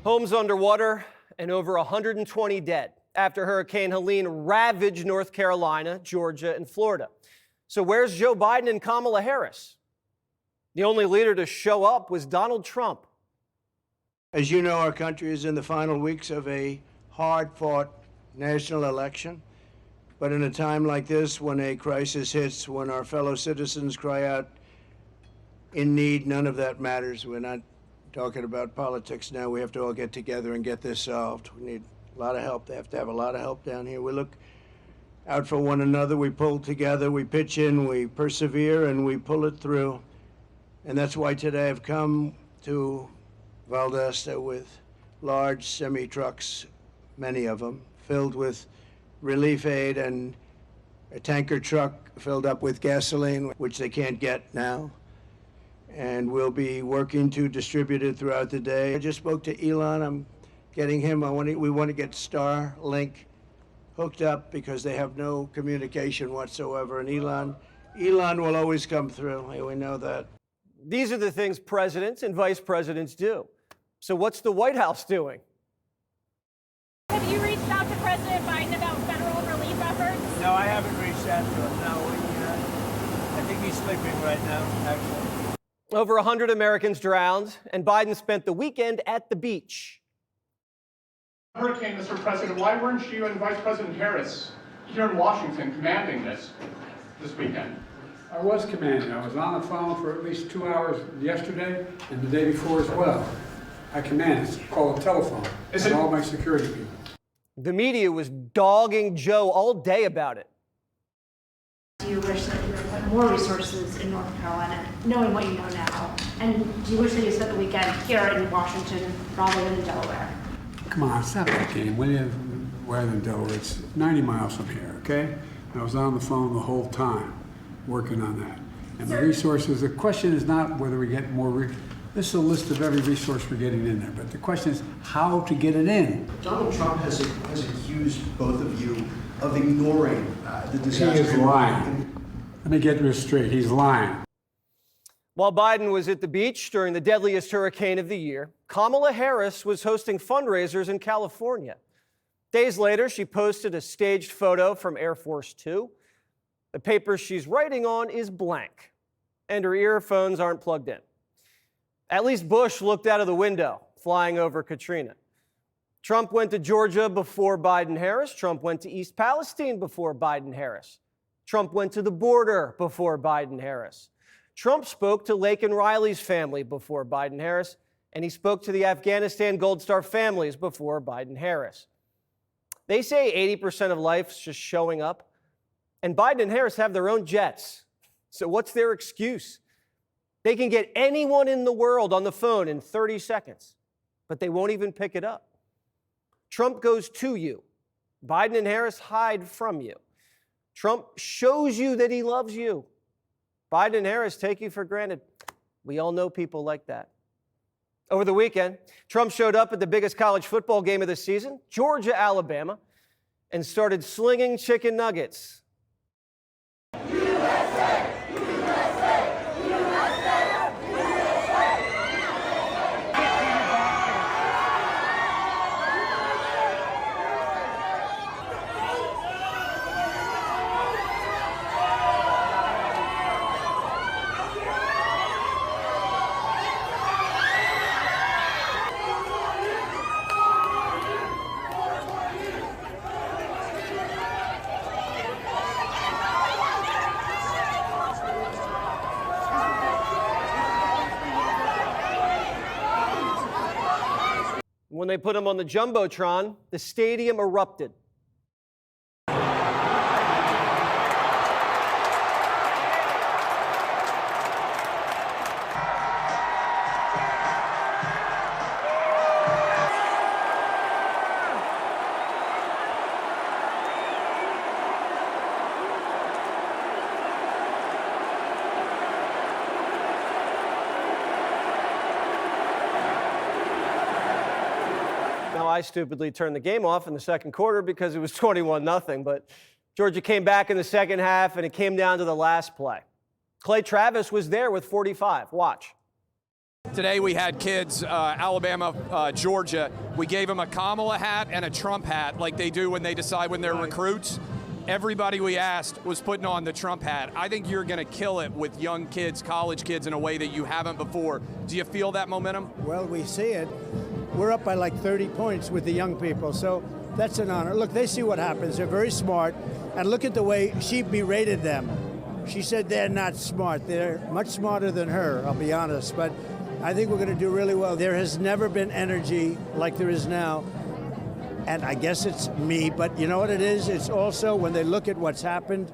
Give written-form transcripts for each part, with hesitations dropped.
Homes underwater and over 120 dead after Hurricane Helene ravaged North Carolina, Georgia, and Florida. So where's Joe Biden and Kamala Harris? The only leader to show up was Donald Trump. As you know, our country is in the final weeks of a hard-fought national election. But in a time like this, when a crisis hits, when our fellow citizens cry out in need, none of that matters. We're not talking about politics now. We have to all get together and get this solved. We need a lot of help. They have to have a lot of help down here. We look out for one another. We pull together. We pitch in. We persevere, and we pull it through. And that's why today I've come to Valdosta with large semi-trucks, many of them, filled with relief aid and a tanker truck filled up with gasoline, which they can't get now. And we'll be working to distribute it throughout the day. I just spoke to Elon. I'm getting him. We want to get Starlink hooked up because they have no communication whatsoever. And Elon will always come through. We know that. These are the things presidents and vice presidents do. So what's the White House doing? Have you reached out to President Biden about federal relief efforts? No, I haven't reached out to him. No, I think he's sleeping right now, actually. Over 100 Americans drowned, and Biden spent the weekend at the beach. Hurricane, Mr. President, why weren't you and Vice President Harris here in Washington commanding this weekend? I was commanding. I was on the phone for at least 2 hours yesterday and the day before as well. I commanded. It's called a telephone. And all my security people. The media was dogging Joe all day about it. Do you wish that you had more resources in North Carolina, knowing what you know now? And do you wish that you spent the weekend here in Washington rather than in Delaware? Come on, it's not that game. Will you? Rather than Delaware, it's 90 miles from here, okay? And I was on the phone the whole time working on that. And the resources, the question is not whether we get more, this is a list of every resource we're getting in there, but the question is how to get it in. Donald Trump has accused both of you of ignoring the disaster. He is lying. Let me get this straight. He's lying. While Biden was at the beach during the deadliest hurricane of the year, Kamala Harris was hosting fundraisers in California. Days later, she posted a staged photo from Air Force Two. The paper she's writing on is blank, and her earphones aren't plugged in. At least Bush looked out of the window, flying over Katrina. Trump went to Georgia before Biden-Harris. Trump went to East Palestine before Biden-Harris. Trump went to the border before Biden-Harris. Trump spoke to Laken Riley's family before Biden-Harris, and he spoke to the Afghanistan Gold Star families before Biden-Harris. They say 80% of life's just showing up, and Biden and Harris have their own jets. So what's their excuse? They can get anyone in the world on the phone in 30 seconds, but they won't even pick it up. Trump goes to you. Biden and Harris hide from you. Trump shows you that he loves you. Biden and Harris take you for granted. We all know people like that. Over the weekend, Trump showed up at the biggest college football game of the season, Georgia, Alabama, and started slinging chicken nuggets. USA! When they put him on the Jumbotron, the stadium erupted. I stupidly turned the game off in the second quarter because it was 21-0, but Georgia came back in the second half, and it came down to the last play. Clay Travis was there with 45. Watch. Today we had kids, Alabama, Georgia. We gave them a Kamala hat and a Trump hat like they do when they decide when they're recruits. Everybody we asked was putting on the Trump hat. I think you're going to kill it with young kids, college kids, in a way that you haven't before. Do you feel that momentum? Well, we see it. We're up by like 30 points with the young people, so that's an honor. Look, they see what happens. They're very smart, and look at the way she berated them. She said they're not smart. They're much smarter than her, I'll be honest, but I think we're going to do really well. There has never been energy like there is now. And I guess it's me, but you know what it is? It's also when they look at what's happened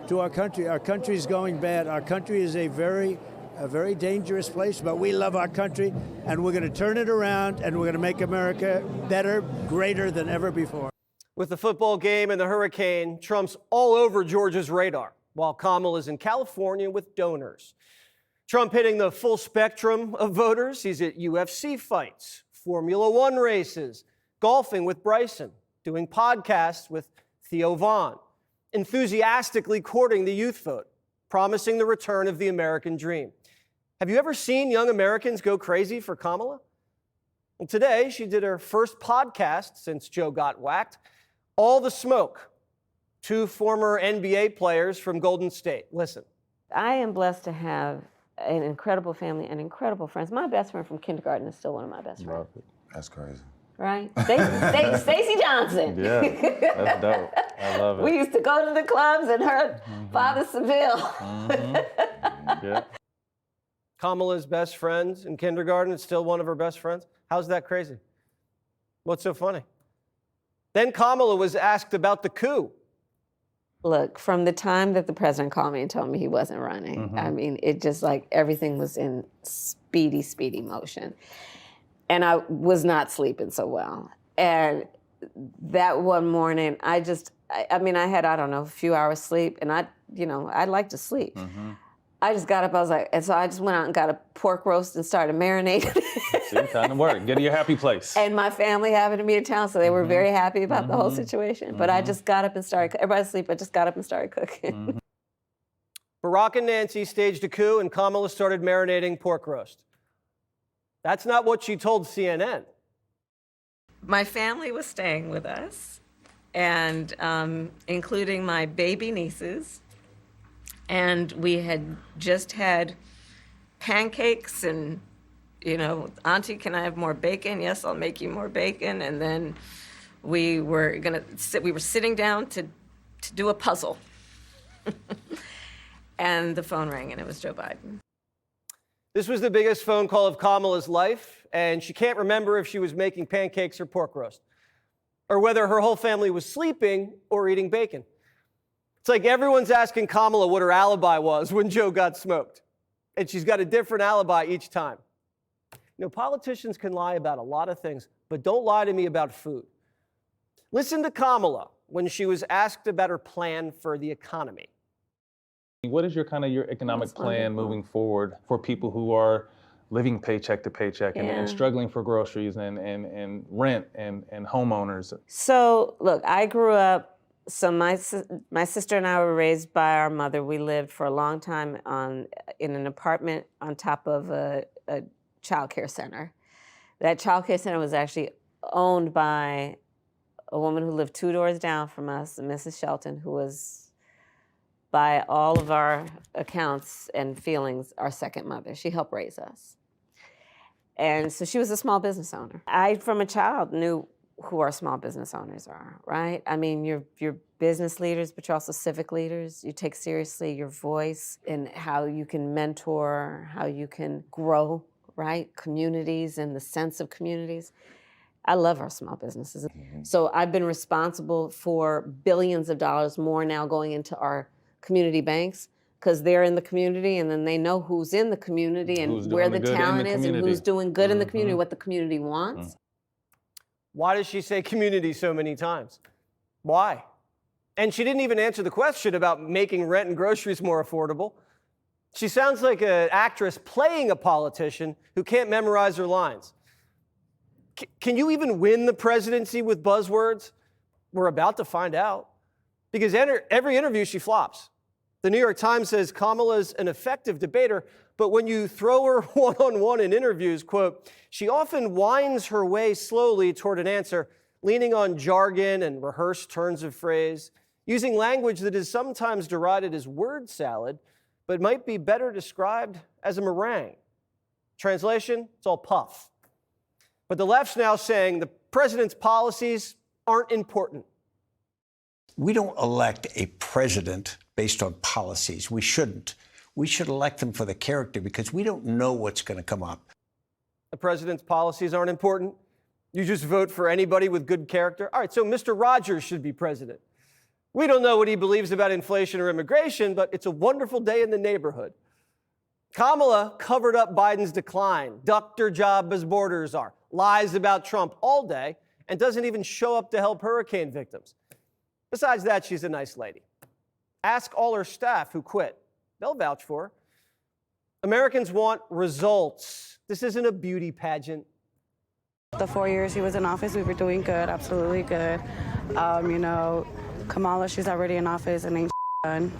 to our country. Our country is going bad. Our country is a very dangerous place, but we love our country, and we're going to turn it around, and we're going to make America better, greater than ever before. With the football game and the hurricane, Trump's all over Georgia's radar, while Kamala's in California with donors. Trump hitting the full spectrum of voters. He's at UFC fights, Formula One races, golfing with Bryson, doing podcasts with Theo Vaughn, enthusiastically courting the youth vote, promising the return of the American dream. Have you ever seen young Americans go crazy for Kamala? Well, today she did her first podcast since Joe got whacked, All the Smoke. Two former NBA players from Golden State. Listen. I am blessed to have an incredible family and incredible friends. My best friend from kindergarten is still one of my best friends. That's crazy. Right? Stacey Johnson. Yeah, that's dope. I love it. We used to go to the clubs and her father Seville. Yeah. Kamala's best friend in kindergarten is still one of her best friends. How's that crazy? What's so funny? Then Kamala was asked about the coup. Look, from the time that the president called me and told me he wasn't running, I mean, it just like everything was in speedy motion. And I was not sleeping so well. And that one morning, I had, I don't know, a few hours sleep, and I like to sleep. I just got up, and so I just went out and got a pork roast and started marinating. See, time to work. Get to your happy place. And my family happened to be in town, so they were very happy about the whole situation. But I just got up and started, everybody's asleep, I just got up and started cooking. Barack and Nancy staged a coup, and Kamala started marinating pork roast. That's not what she told CNN. My family was staying with us, and including my baby nieces. And we had just had pancakes and, Auntie, can I have more bacon? Yes, I'll make you more bacon. And then we were sitting down to do a puzzle. And the phone rang, and it was Joe Biden. This was the biggest phone call of Kamala's life, and she can't remember if she was making pancakes or pork roast, or whether her whole family was sleeping or eating bacon. It's like everyone's asking Kamala what her alibi was when Joe got smoked, and she's got a different alibi each time. Politicians can lie about a lot of things, but don't lie to me about food. Listen to Kamala when she was asked about her plan for the economy. What is your economic plan moving forward for people who are living paycheck to paycheck and struggling for groceries and rent and homeowners? So, look, I grew up, my sister and I were raised by our mother. We lived for a long time in an apartment on top of a child care center. That child care center was actually owned by a woman who lived 2 doors down from us, Mrs. Shelton, who was, by all of our accounts and feelings, our second mother. She helped raise us. And so she was a small business owner. I, from a child, knew who our small business owners are, right? I mean, you're business leaders, but you're also civic leaders. You take seriously your voice and how you can mentor, how you can grow, right? Communities and the sense of communities. I love our small businesses. So I've been responsible for billions of dollars more now going into our community banks, because they're in the community, and then they know who's in the community and where the talent is and who's doing good in the community, what the community wants. Why does she say community so many times? Why? And she didn't even answer the question about making rent and groceries more affordable. She sounds like an actress playing a politician who can't memorize her lines. Can you even win the presidency with buzzwords? We're about to find out. Because every interview she flops. The New York Times says Kamala's an effective debater, but when you throw her one-on-one in interviews, quote, she often winds her way slowly toward an answer, leaning on jargon and rehearsed turns of phrase, using language that is sometimes derided as word salad, but might be better described as a meringue. Translation, it's all puff. But the left's now saying the president's policies aren't important. We don't elect a president based on policies. We shouldn't. We should elect them for the character because we don't know what's going to come up. The president's policies aren't important. You just vote for anybody with good character. All right, so Mr. Rogers should be president. We don't know what he believes about inflation or immigration, but it's a wonderful day in the neighborhood. Kamala covered up Biden's decline, ducked her job as borders are, lies about Trump all day, and doesn't even show up to help hurricane victims. Besides that, she's a nice lady. Ask all her staff who quit. They'll vouch for her. Americans want results. This isn't a beauty pageant. The 4 years he was in office, we were doing good, absolutely good. Kamala, she's already in office and ain't done.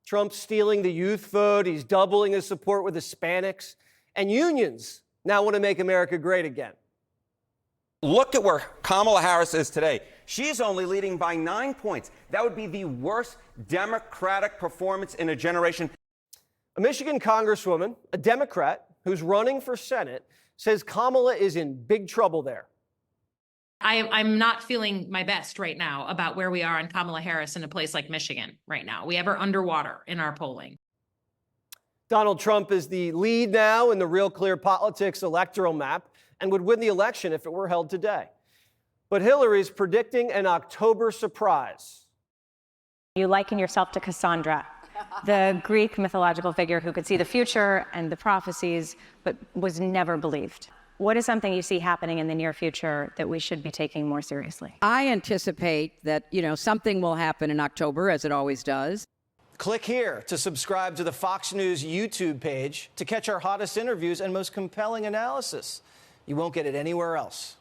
Trump's stealing the youth vote. He's doubling his support with Hispanics. And unions now want to make America great again. Look at where Kamala Harris is today. She's only leading by 9 points. That would be the worst Democratic performance in a generation. A Michigan congresswoman, a Democrat, who's running for Senate, says Kamala is in big trouble there. I'm not feeling my best right now about where we are on Kamala Harris in a place like Michigan right now. We have her underwater in our polling. Donald Trump is the lead now in the Real Clear Politics electoral map and would win the election if it were held today. But Hillary's predicting an October surprise. You liken yourself to Cassandra, the Greek mythological figure who could see the future and the prophecies, but was never believed. What is something you see happening in the near future that we should be taking more seriously? I anticipate that, something will happen in October, as it always does. Click here to subscribe to the Fox News YouTube page to catch our hottest interviews and most compelling analysis. You won't get it anywhere else.